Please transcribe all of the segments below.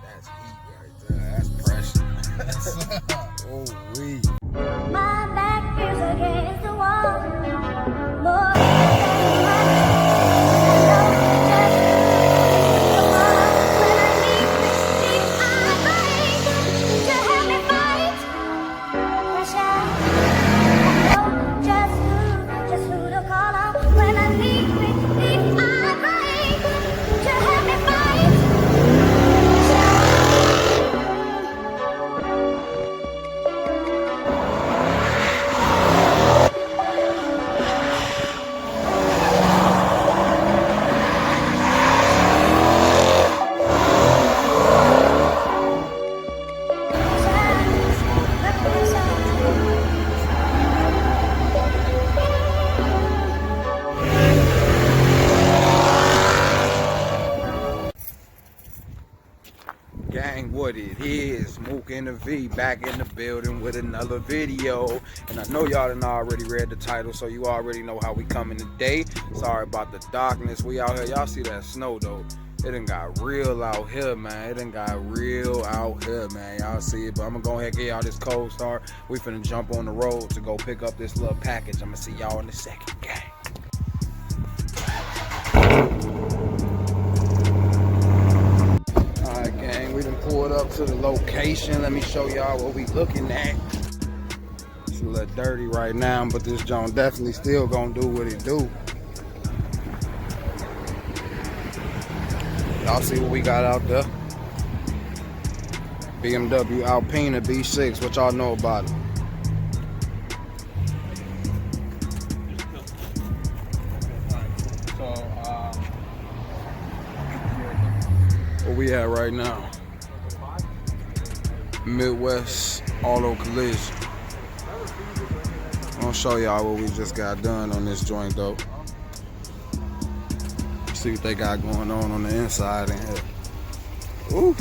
That's heat right there. That's pressure. Oh, we. My back is against the wall. More Gang, what it is, Mook and the V back in the building with another video. And I know y'all done already read the title, so you already know how we coming today. Sorry about the darkness. We out here. Y'all see that snow though? It done got real out here, man. It done got real out here, man. Y'all see it, but I'm gonna go ahead and get y'all this cold start. We finna jump on the road to go pick up this little package. I'm gonna see y'all in a second, gang. We done pulled up to the location. Let me show y'all what we looking at. It's a little dirty right now, but this joint definitely still gonna do what it do. Y'all see what we got out there? BMW Alpina B6. What y'all know about it? Where we at right now? Midwest Auto Collision. I'm gonna show y'all what we just got done on this joint though. See what they got going on the inside in here. Ooh.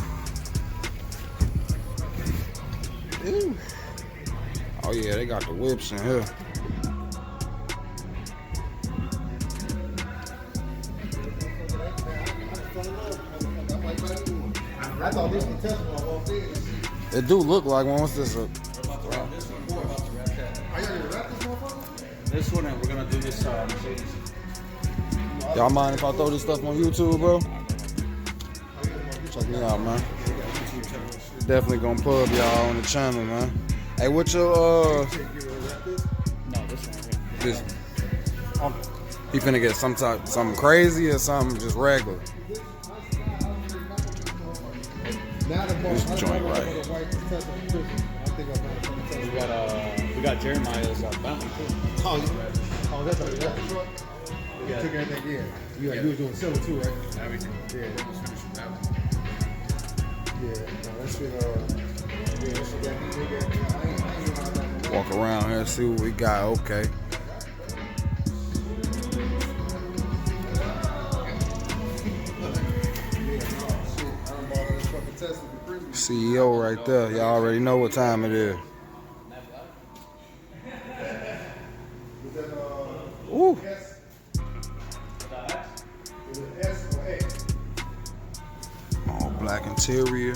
Ooh. Oh yeah, they got the whips in here. I thought this was Tesla. It do look like one. What's this? This one, and we're gonna do this Mercedes. Y'all mind if I throw this stuff on YouTube, bro? Check me out, man. Definitely gonna pub y'all on the channel, man. Hey, what your No, this one right here. this? He finna get something crazy or something just regular? This joint right here. We got Jeremiah's Bentley too. Oh, that's right. You took everything in. You was doing silver too, right? Everything. Yeah. Let's finish with that one. Yeah. No, that shit. Walk around here, see what we got. Okay. CEO right there. Y'all already know what time it is. Ooh. All black interior.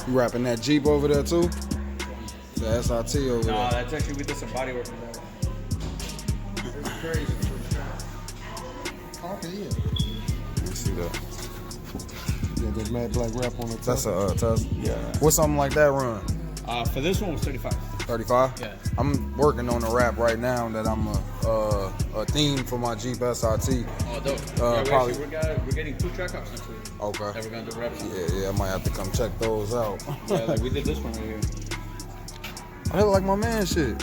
You wrapping that Jeep over there too? The SRT over there. No, that's actually, we did some body work on that one. It's crazy. Oh, okay, yeah. See that? Yeah, there's mad black wrap on the top. That's a Tesla. Yeah. What's something like that run? For this one was 35. 35? Yeah. I'm working on a wrap right now that I'm a theme for my Jeep SRT. Oh, dope. Probably. We're getting 2 track offs next week. Okay. That we're gonna do reps on. Yeah, I might have to come check those out. Yeah, like we did this one right here. I look like my man shit.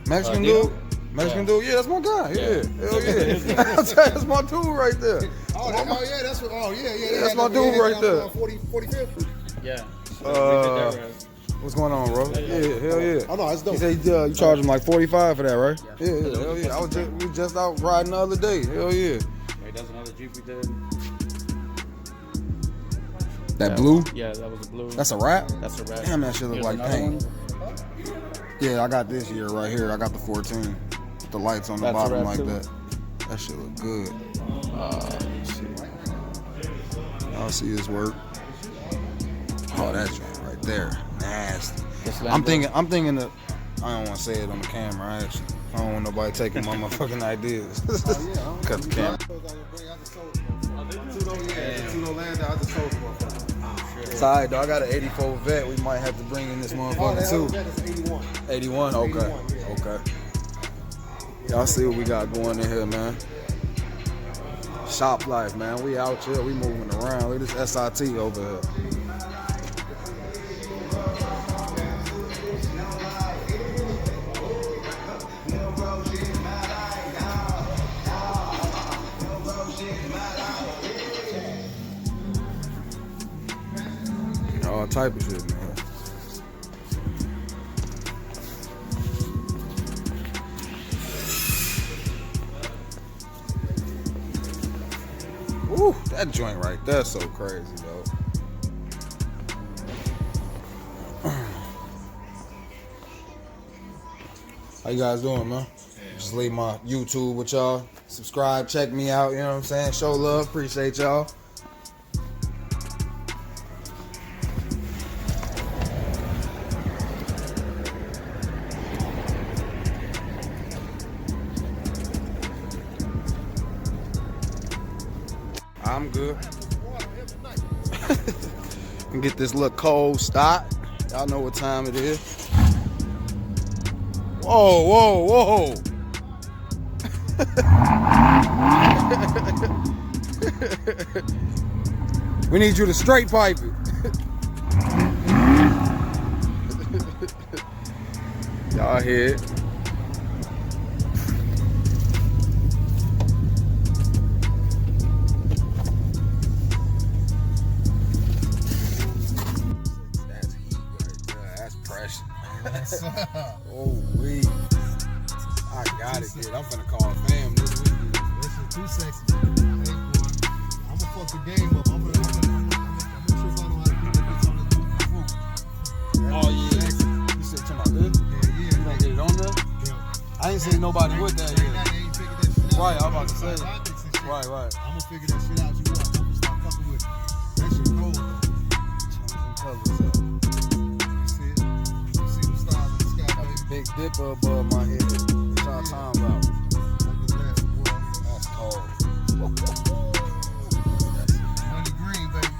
Mexican Dino? dude? Mexican dude? Yeah, that's my guy. Yeah. Yeah. Hell yeah. That's my dude right there. Yeah, that's what. Oh, yeah. That's my dude right there. 45th. Yeah. So we did that rep. What's going on, bro? Yeah, hell yeah. Oh no, it's dope. He said you charge him like 45 for that, right? Yeah. Yeah, hell yeah. We just out riding the other day. Hell yeah. Wait, that's another Jeep we did. That blue? Yeah, that was a blue. That's a wrap? That's a wrap. Damn, that shit look like paint. Yeah, I got this year right here. I got the 14. With the lights on the That's a bottom wrap like too. that. That shit look good. Let's see. Y'all see this work? Oh, that's right there. Nasty. I'm thinking that I don't want to say it on the camera. Actually, I don't want nobody taking my motherfucking ideas. Cut the camera. It's alright, though. I got an 84 vet. We might have to bring in this motherfucker too. 81. Okay. Y'all see what we got going in here, man. Shop life, man. We out here. We moving around. Look at this SIT over here. All type of shit, man. Woo, that joint right there so crazy, though. How you guys doing, man? Just leave my YouTube with y'all. Subscribe, check me out, you know what I'm saying? Show love, appreciate y'all. I'm good. Can get this little cold start. Y'all know what time it is. Whoa. We need you to straight pipe it. Y'all hear it. Oh, wait. I got it, dude. I'm finna call fam this weekend. This is too sexy. I'm gonna fuck the game up. I'm gonna trip out on how to do this on the group. Oh, yeah. You said talking about this? Yeah. You gonna get it on there? Yeah. I ain't seen nobody with that yet. Right, I'm about to say. Right. I'm gonna figure that shit out. You watch. I'm gonna start fucking with it. That shit cold. Big dipper above my head. What y'all talking about? That's cold. Money green, baby.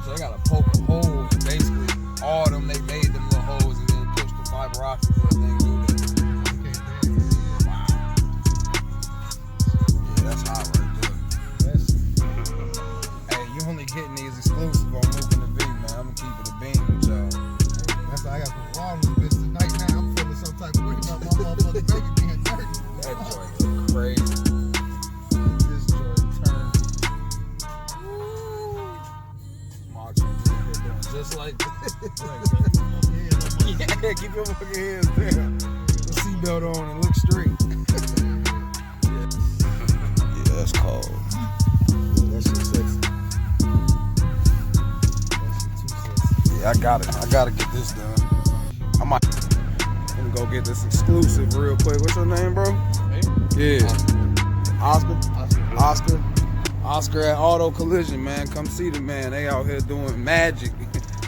So they gotta poke a hole. Basically, all of them, they made them little holes and then push the fiber optic for the thing to do that. Wow. Yeah, that's hot right there. Hey, you only getting these exclusive on Mook in the V, man. I'm gonna keep it a bean with y'all. That's why I got some wrong with this tonight. Now I'm feeling some type of way about my motherfucking baby being dirty. That joint look crazy. This joint turned. March doing just like this. Yeah, keep your fucking hands down. The seatbelt on and look straight. Yeah, that's cold. That shit sexy. Yeah, I gotta get this done. I might. Let me go get this exclusive real quick. What's your name, bro? Hey? Yeah. Oscar at Auto Collision, man. Come see the man. They out here doing magic.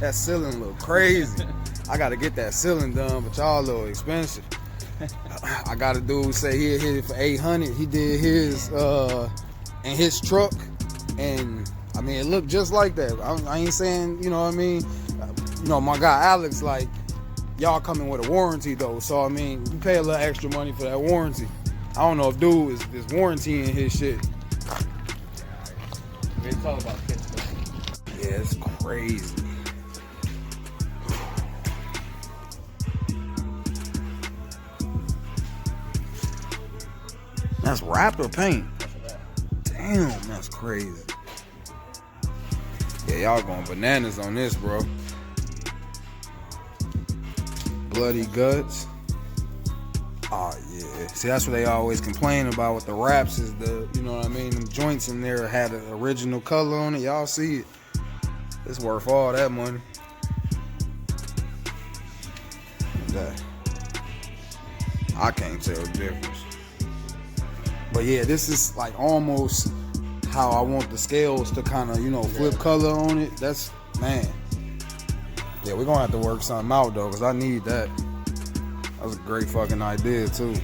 That ceiling look crazy. I gotta get that ceiling done, but y'all a little expensive. I got a dude say he'll hit it for 800. He did his in his truck, and I mean it looked just like that. I ain't saying, you know what I mean. You know, my guy Alex, like, y'all coming with a warranty though, so I mean you pay a little extra money for that warranty. I don't know if dude is warrantying his shit. It's all about kids. Yeah, it's crazy. That's Raptor paint. Damn, that's crazy. Yeah, y'all going bananas on this, bro. Bloody guts. Oh yeah. See, that's what they always complain about with the wraps is the, you know what I mean, them joints in there had an original color on it. Y'all see it. It's worth all that money. That. I can't tell the difference. But yeah, this is like almost how I want the scales to kind of, you know, flip color on it. That's, man. Yeah, we're gonna have to work something out though, because I need that. That was a great fucking idea too.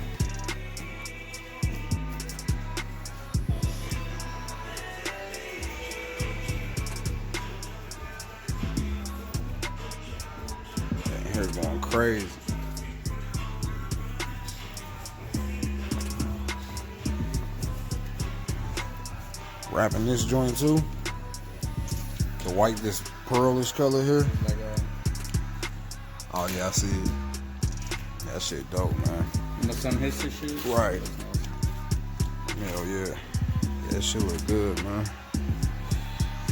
Hair going crazy. Wrapping this joint too. The white, this pearlish color here. Oh yeah, I see it. That shit dope, man. And the sun history shoes? Right. Hell yeah. Yeah, that shit look good, man.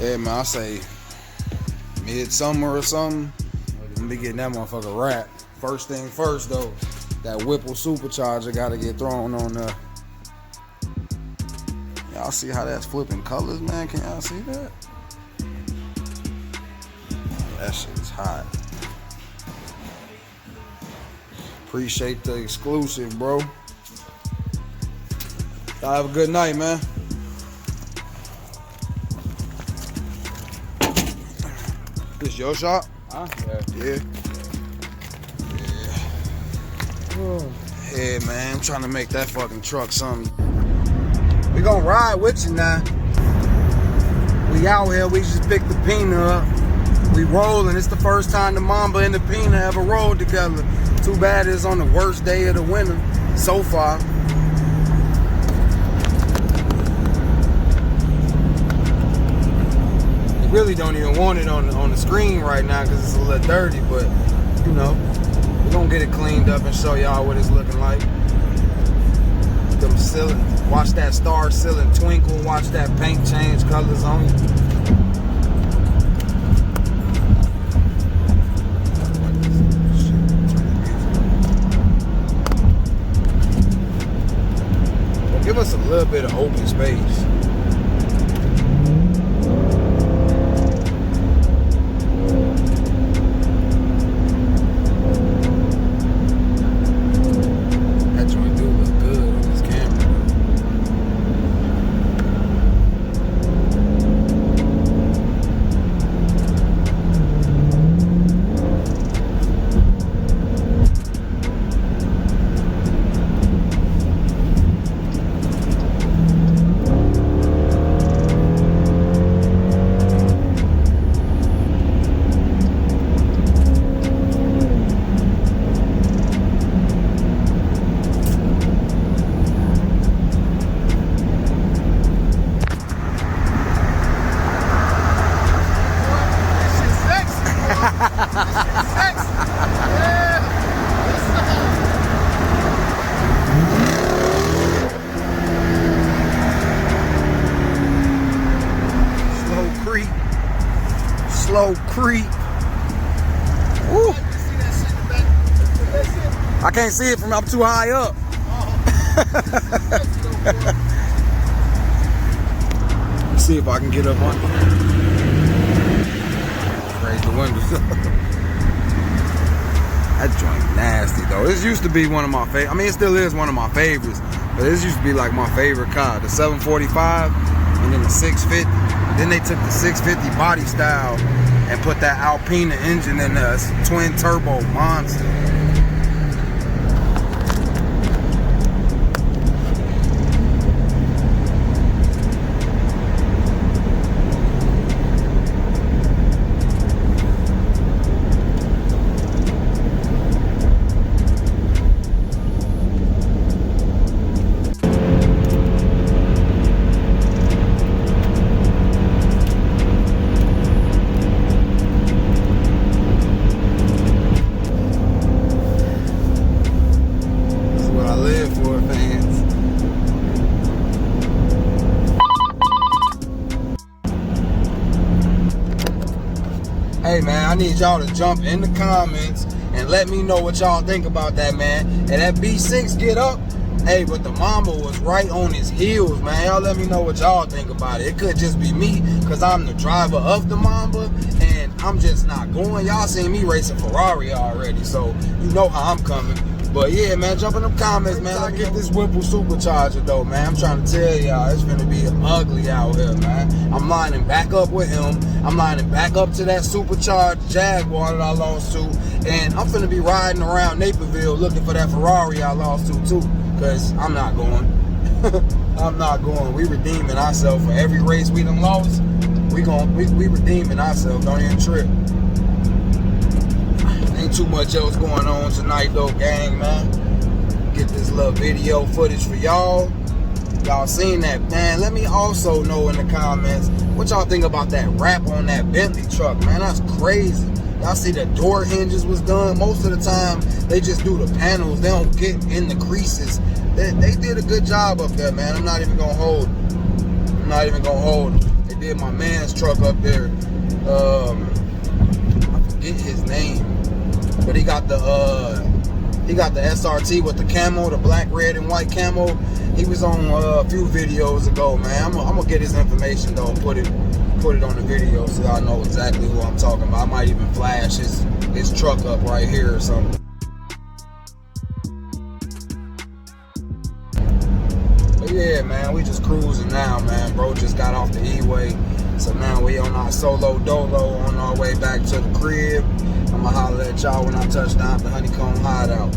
Yeah, man, I say midsummer or something. I'm be getting that motherfucker wrapped. First thing first though, that Whipple supercharger gotta get thrown on there. Y'all see how that's flipping colors, man? Can y'all see that? That shit is hot. Appreciate the exclusive, bro. Y'all have a good night, man. This your shop? Huh? Yeah. Yeah, man, I'm trying to make that fucking truck something. We gonna ride with you now. We out here, we just picked the Pina up. We rolling, it's the first time the Mamba and the Pina ever rolled together. Too bad it's on the worst day of the winter so far. You really don't even want it on the screen right now because it's a little dirty, but you know, we're gonna get it cleaned up and show y'all what it's looking like. Them ceiling, watch that star ceiling twinkle, watch that paint change colors on you. Give us a little bit of open space. That joint do look good on this camera. Slow creep. Woo. I can't see it from up too high up. Let's see if I can get up on it. Raise the windows up. That joint nasty though. This used to be one of my favorite. I mean, it still is one of my favorites, but this used to be like my favorite car. The 745 and then the 650. Then they took the 650 body style and put that Alpina engine in the twin turbo monster. Hey man, I need y'all to jump in the comments and let me know what y'all think about that, man. And that B6 get up, hey, but the Mamba was right on his heels, man. Y'all let me know what y'all think about it. It could just be me, because I'm the driver of the Mamba, and I'm just not going. Y'all seen me race a Ferrari already, so you know how I'm coming. But yeah, man, jump in them comments, man. Let's get this Whipple supercharger though, man. I'm trying to tell y'all, it's gonna be ugly out here, man. I'm lining back up with him. I'm lining back up to that supercharged Jaguar that I lost to. And I'm finna be riding around Naperville looking for that Ferrari I lost to too. Cause I'm not going. I'm not going. We redeeming ourselves for every race we done lost. We redeeming ourselves. Don't even trip. Ain't too much else going on tonight though, gang, man. Get this little video footage for y'all. Y'all seen that, man? Let me also know in the comments what y'all think about that wrap on that Bentley truck, man. That's crazy. Y'all see the door hinges was done. Most of the time, they just do the panels. They don't get in the creases. They did a good job up there, man. I'm not even gonna hold. I'm not even gonna hold. They did my man's truck up there. I forget his name. But he got the SRT with the camo, the black, red, and white camo. He was on a few videos ago, man. I'm gonna get his information though and put it on the video so y'all know exactly who I'm talking about. I might even flash his truck up right here or something. But yeah, man, we just cruising now, man. Bro just got off the E-way, so now we on our solo dolo on our way back to the crib. I'ma holler at y'all when I touch down at the Honeycomb Hideout.